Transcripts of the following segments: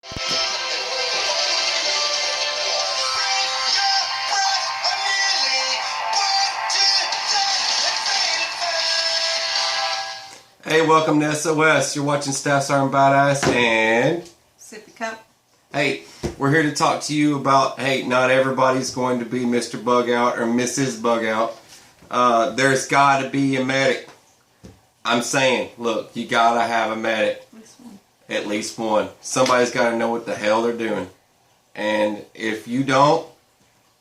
Hey, welcome to SOS. You're watching Staff Sergeant Badass and Sippy Cup. Hey, we're here to talk to you about, hey, not everybody's going to be Mr. Bug Out or Mrs. Bug Out. There's got to be a medic. I'm saying, look, you got to have a medic. At least one. Somebody's got to know what the hell they're doing. And if you don't,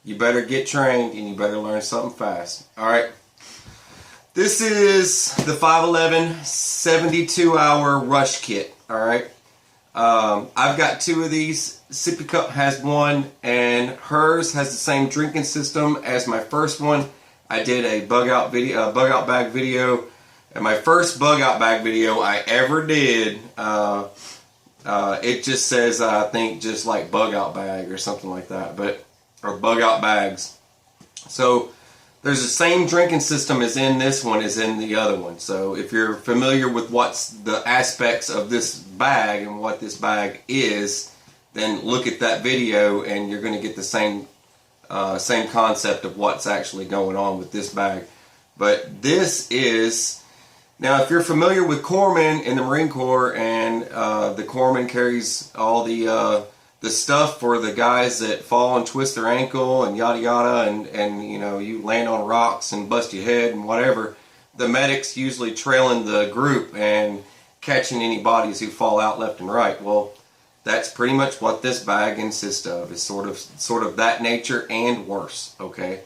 you better get trained and you better learn something fast. Alright? This is the 511 72-hour rush kit. Alright? I've got two of these. Sippy Cup has one, and hers has the same drinking system as my first one. I did a bug out bag video. And my first bug out bag video I ever did, it just says, I think, just like bug out bag or something like that, or bug out bags. So there's the same drinking system as in this one as in the other one. So if you're familiar with what's the aspects of this bag and what this bag is, then look at that video and you're going to get the same concept of what's actually going on with this bag. But this is, now if you're familiar with corpsmen in the Marine Corps, and the corpsman carries all the stuff for the guys that fall and twist their ankle and yada yada, and you know, you land on rocks and bust your head and whatever, the medics usually trailing the group and catching any bodies who fall out left and right. Well, that's pretty much what this bag consists of. It's sort of that nature and worse. Okay,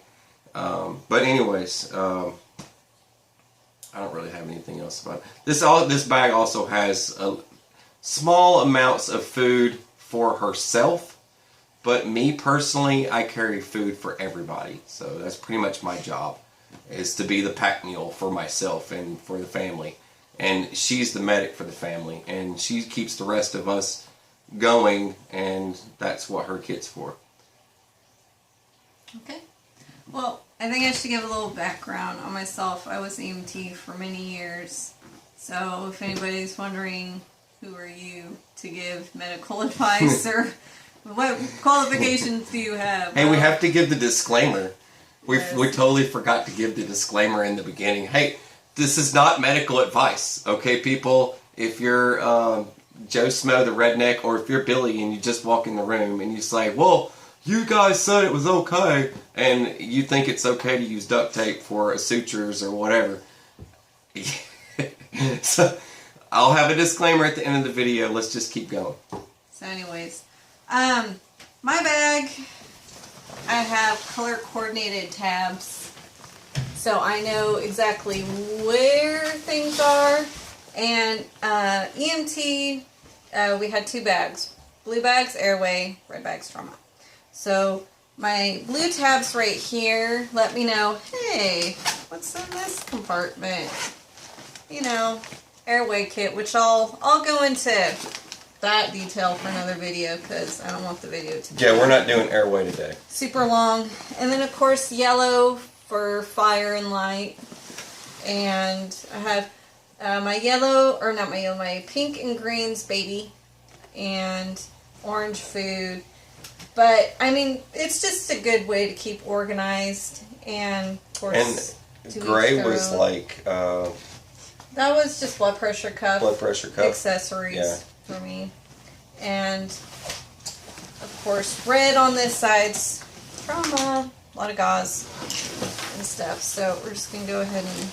but anyways, I don't really have anything else about it. This bag also has small amounts of food for herself, but me personally, I carry food for everybody. So that's pretty much my job, is to be the pack mule for myself and for the family. And she's the medic for the family, and she keeps the rest of us going, and that's what her kit's for. Okay. Well, I think I should give a little background on myself. I was EMT for many years, so if anybody's wondering, who are you to give medical advice, or what qualifications do you have? Hey, we have to give the disclaimer. We totally forgot to give the disclaimer in the beginning. Hey, this is not medical advice, okay, people? If you're Joe Smo, the redneck, or if you're Billy and you just walk in the room and you say, well, you guys said it was okay, and you think it's okay to use duct tape for sutures or whatever. So, I'll have a disclaimer at the end of the video. Let's just keep going. So anyways, my bag, I have color coordinated tabs, so I know exactly where things are. And EMT, we had two bags. Blue bags, airway, red bags, trauma. So my blue tabs right here let me know, hey, what's in this compartment? You know, airway kit, which I'll go into that detail for another video, because I don't want the video to be we're not doing airway today. super long. And then of course yellow for fire and light. And I have my pink and greens baby, and orange food. But I mean, it's just a good way to keep organized. And of course, and gray was like that was just blood pressure cuff accessories, yeah, for me. And of course, red on this side's trauma, a lot of gauze and stuff. So we're just gonna go ahead and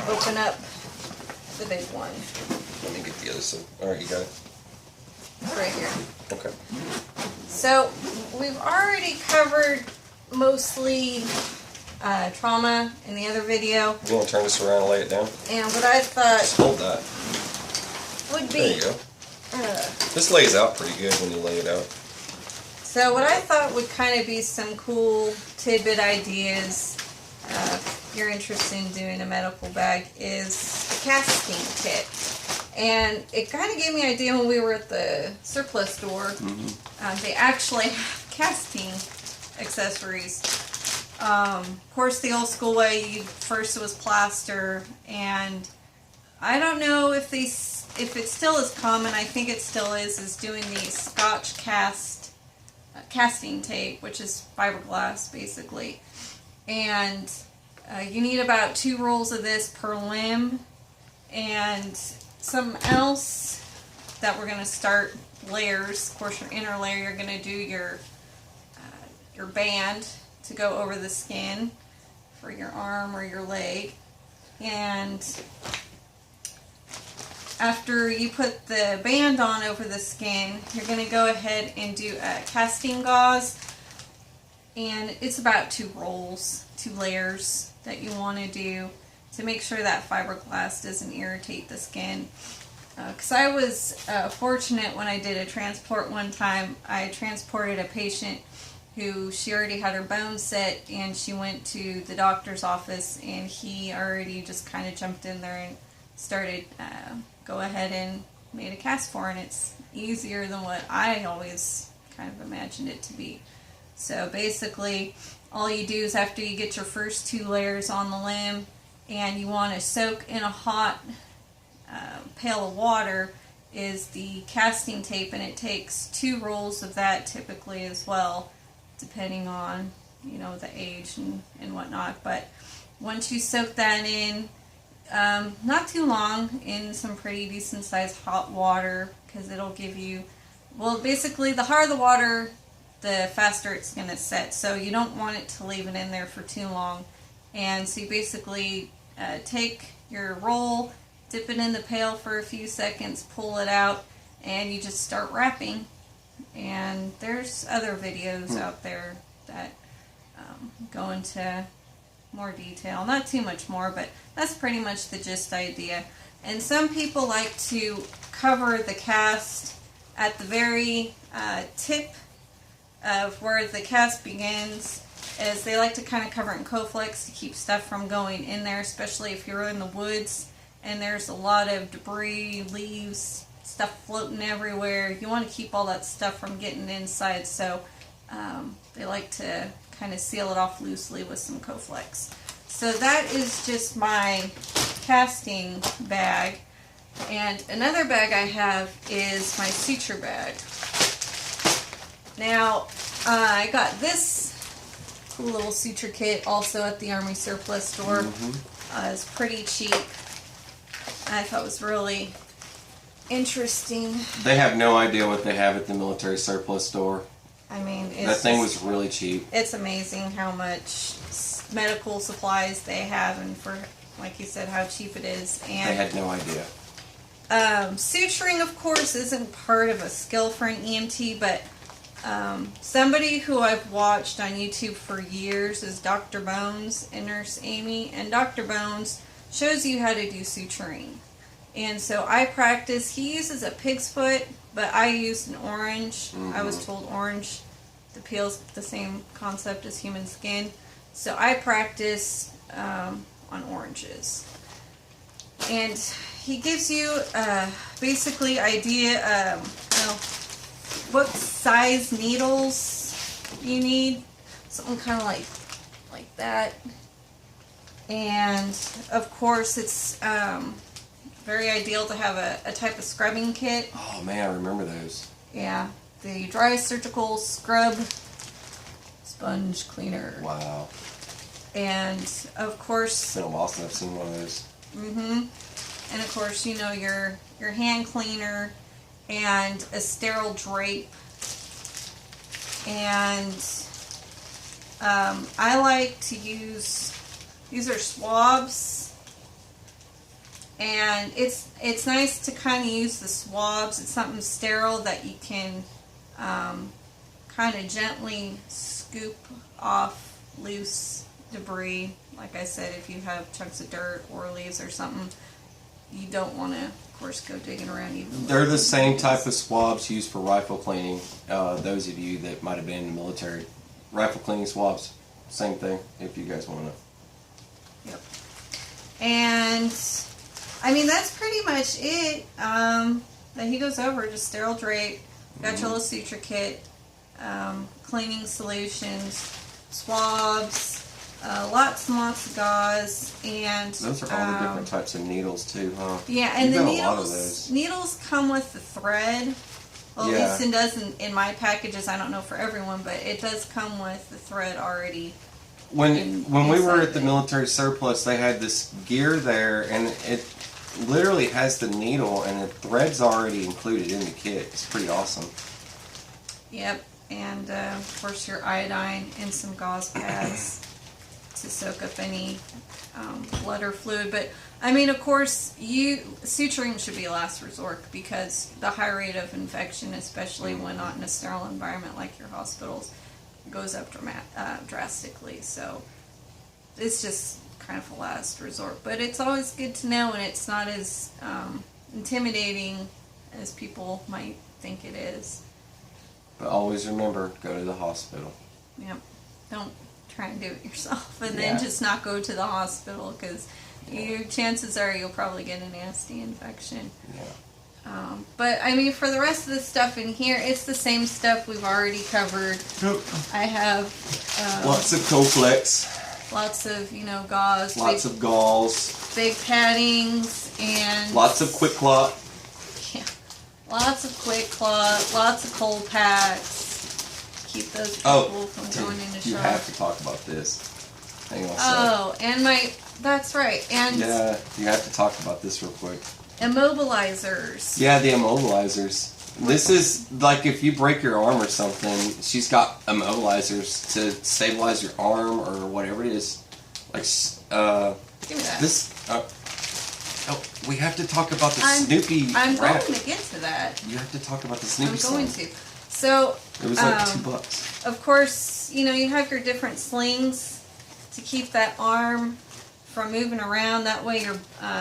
open up the big one. Let me get the other side. Alright, you got it. It's right here. Okay. So we've already covered mostly trauma in the other video. You want to turn this around and lay it down? And what I thought, just hold that, would be... There you go. This lays out pretty good when you lay it out. So what I thought would kind of be some cool tidbit ideas, if you're interested in doing a medical bag, is a casting kit. And it kind of gave me an idea when we were at the surplus store. Mm-hmm. They actually have casting accessories. Of course, the old school way, first it was plaster, and I don't know if if it still is common, I think it still is doing the Scotch casting tape, which is fiberglass basically. And you need about 2 rolls of this per limb. And something else that we're going to start layers. Of course, your inner layer, you're going to do your band to go over the skin for your arm or your leg. And after you put the band on over the skin, you're going to go ahead and do a casting gauze. And it's about 2 rolls, 2 layers that you want to do to make sure that fiberglass doesn't irritate the skin. Because I was fortunate when I did a transport one time. I transported a patient who she already had her bones set, and she went to the doctor's office, and he already just kind of jumped in there and started go ahead and made a cast for her. And it's easier than what I always kind of imagined it to be. So basically all you do is after you get your first 2 layers on the limb, and you want to soak in a hot pail of water, is the casting tape, and it takes 2 rolls of that typically as well, depending on, you know, the age and whatnot. But once you soak that in, not too long, in some pretty decent sized hot water, because it'll give you, well, basically the hotter the water, the faster it's going to set. So you don't want it to leave it in there for too long. And so you basically take your roll, dip it in the pail for a few seconds, pull it out, and you just start wrapping. And there's other videos out there that go into more detail. Not too much more, but that's pretty much the gist idea. And some people like to cover the cast at the very tip of where the cast begins, as they like to kind of cover it in Coflex to keep stuff from going in there, especially if you're in the woods and there's a lot of debris, leaves, stuff floating everywhere. You want to keep all that stuff from getting inside, so they like to kind of seal it off loosely with some Coflex. So that is just my casting bag. And another bag I have is my suture bag. Now, I got this cool little suture kit also at the Army Surplus store. It's pretty cheap. I thought it was really interesting. They have no idea what they have at the military surplus store. I mean, it's that thing was really cheap. It's amazing how much medical supplies they have, and for, like you said, how cheap it is. And they had no idea. Suturing, of course, isn't part of a skill for an EMT, but somebody who I've watched on YouTube for years is Dr. Bones and Nurse Amy, and Dr. Bones shows you how to do suturing. And so I practice. He uses a pig's foot, but I used an orange. I was told orange, the peel's the same concept as human skin. So I practice on oranges. And he gives you basically idea what size needles you need. Something kind of like that. And of course it's very ideal to have a type of scrubbing kit. Oh man, I remember those. Yeah, the dry surgical scrub sponge cleaner. Wow. And of course, It's been a while since I've seen one of those. And of course, you know, your hand cleaner and a sterile drape. And I like to use, these are swabs. And it's nice to kind of use the swabs. It's something sterile that you can kind of gently scoop off loose debris. Like I said, if you have chunks of dirt or leaves or something, you don't want to, of course, go digging around even. They're the same type of swabs used for rifle cleaning. Those of you that might have been in the military, rifle cleaning swabs, same thing. If you guys want to know. Yep. And I mean, that's pretty much it. That he goes over, just sterile drape, got your little suture kit, cleaning solutions, swabs, lots and lots of gauze, and those are all the different types of needles too, huh? Yeah, and You've the got a lot of those. needles come with the thread. Well, Yeah. at least it does in my packages. I don't know for everyone, but it does come with the thread already. When we were inside at the it. military surplus, they had this gear there, and it literally has the needle, and the thread's already included in the kit. It's pretty awesome. Yep, and of course your iodine and some gauze pads to soak up any blood or fluid. But I mean, of course, suturing should be a last resort because the high rate of infection, especially when not in a sterile environment like your hospitals, goes up drastically. So it's just kind of a last resort. But it's always good to know, and it's not as intimidating as people might think it is. But always remember, go to the hospital. Yep. Don't try and do it yourself, and Yeah. then just not go to the hospital because your chances are you'll probably get a nasty infection. Yeah. But I mean, for the rest of the stuff in here, it's the same stuff we've already covered. I have Lots of Coflex. lots of gauze, Lots of gauze. big paddings, and Lots of Quick Clot. yeah, lots of quick clot, lots of cold packs. Keep those people from going into you shock. have to talk about this. Hang on a Oh, and that's right, and second. Yeah, you have to talk about this real quick. immobilizers. Yeah, the immobilizers. This is like if you break your arm or something, she's got immobilizers to stabilize your arm or whatever it is. Like, Give me that. this. We have to talk about the Snoopy I'm wrap. going to get to that. You have to talk about the Snoopy I'm going sling. to. So, It was like $2. of course, you have your different slings to keep that arm from moving around. That way your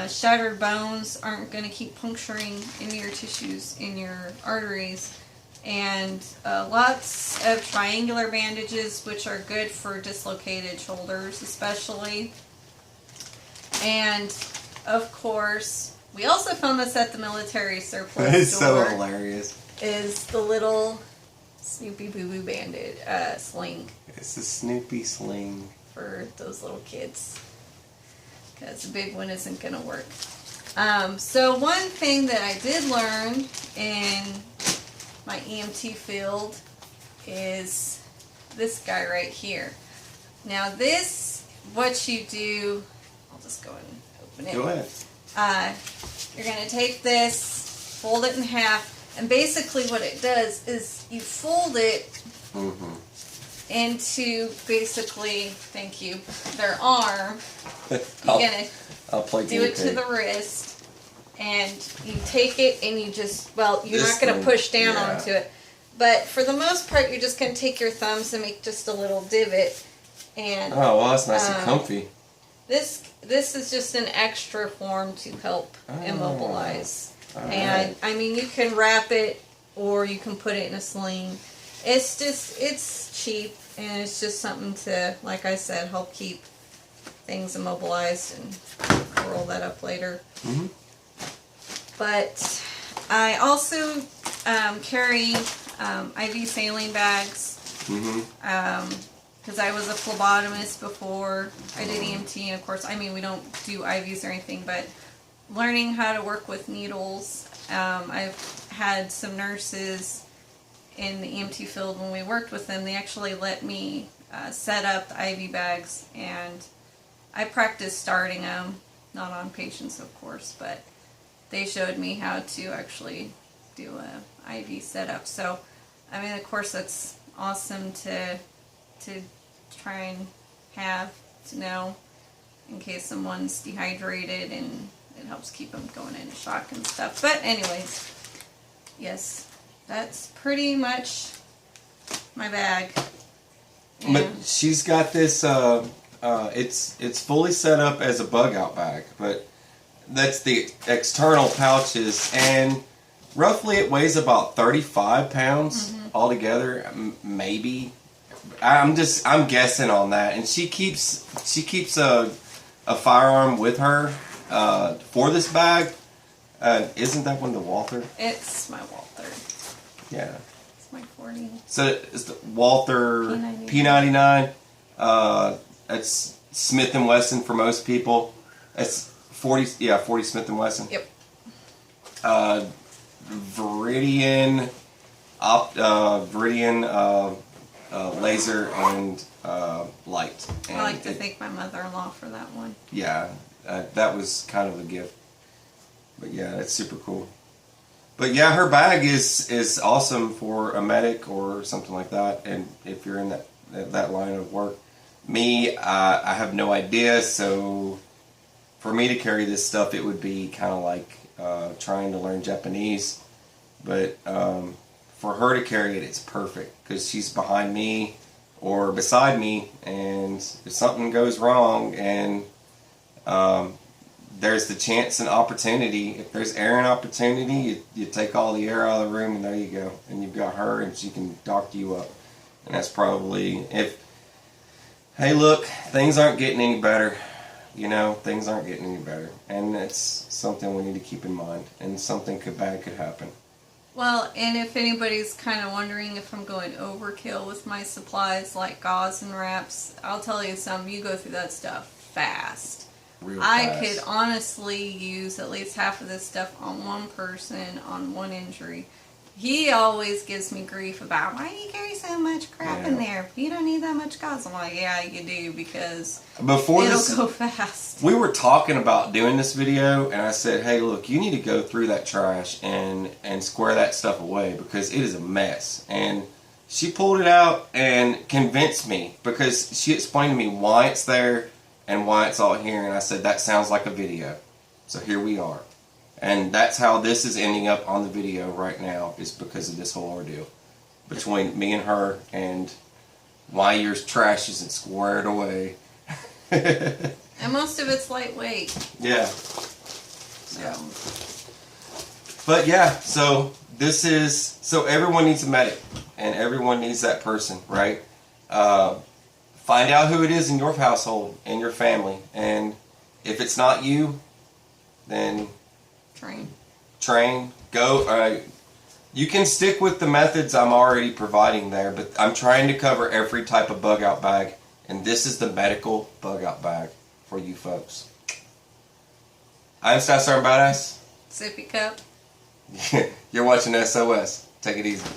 shattered bones aren't going to keep puncturing into your tissues, in your arteries. And lots of triangular bandages, which are good for dislocated shoulders especially. And, of course, we also found this at the military surplus It's so store. hilarious. Is the little Snoopy Boo Boo bandit sling It's the Snoopy sling. for those little kids. Because the big one isn't going to work. So one thing that I did learn in my EMT field is this guy right here. Now this, what you do, I'll just go and open it. Go ahead. You're going to take this, fold it in half, and basically what it does is you fold it into basically, thank you, their arm. You're going I'll play to do it to the wrist, and you take it and you just, well, you're This not going to thing, push down yeah. onto it. But for the most part, you're just going to take your thumbs and make just a little divot. And Oh, well, that's nice and comfy. this is just an extra form to help immobilize. All And right. I mean, you can wrap it or you can put it in a sling. It's cheap, and it's just something to, like I said, help keep things immobilized, and I'll roll that up later. Mm-hmm. But I also carry IV saline bags. Mm-hmm. Because I was a phlebotomist before I did EMT, and of course, I mean, we don't do IVs or anything, but learning how to work with needles. I've had some nurses in the EMT field, when we worked with them, they actually let me set up the IV bags, and I practiced starting them, not on patients, of course, but they showed me how to actually do a IV setup. So, I mean, of course, that's awesome to try and have to know in case someone's dehydrated, and it helps keep them going into shock and stuff. But anyways, yes, that's pretty much my bag. But And she's got this, it's fully set up as a bug out bag, but that's the external pouches, and roughly it weighs about 35 pounds altogether, maybe. I'm guessing on that, and she keeps a firearm with her for this bag. Isn't that one the Walther? it's my Walther. Yeah. It's my 40. So it's the Walther P99. P99. It's Smith & Wesson for most people. It's 40 Smith & Wesson. Yep. Viridian, laser and light. And I like to thank my mother-in-law for that one. Yeah, that was kind of a gift. But yeah, it's super cool. But yeah, her bag is awesome for a medic or something like that. And if you're in that line of work, me, I have no idea. So for me to carry this stuff, it would be kind of like trying to learn Japanese. But for her to carry it, it's perfect because she's behind me or beside me, and if something goes wrong and there's the chance and opportunity, if there's air and opportunity, you take all the air out of the room and there you go. And you've got her and she can dock you up. And that's probably, hey look, things aren't getting any better. You know, things aren't getting any better. And it's something we need to keep in mind. And something bad could happen. Well, and if anybody's kind of wondering if I'm going overkill with my supplies like gauze and wraps, I'll tell you something, you go through that stuff fast. Real I fast. could honestly use at least half of this stuff on one person, on one injury. He always gives me grief about, why do you carry so much crap in there? You don't need that much gauze. I'm like, yeah, you do, because it'll go fast. We were talking about doing this video, and I said, hey, look, you need to go through that trash and square that stuff away because it is a mess. And she pulled it out and convinced me because she explained to me why it's there and why it's all here. And I said, that sounds like a video. So here we are. And that's how this is ending up on the video right now, is because of this whole ordeal between me and her and why your trash isn't squared away. And most of it's lightweight. Yeah. So. Yeah. But yeah, so everyone needs a medic and everyone needs that person, right? Find out who it is in your household, in your family, and if it's not you, then train, go. You can stick with the methods I'm already providing there, but I'm trying to cover every type of bug out bag, and this is the medical bug out bag for you folks. I'm Star Badass. Sippy cup. You're watching SOS. Take it easy.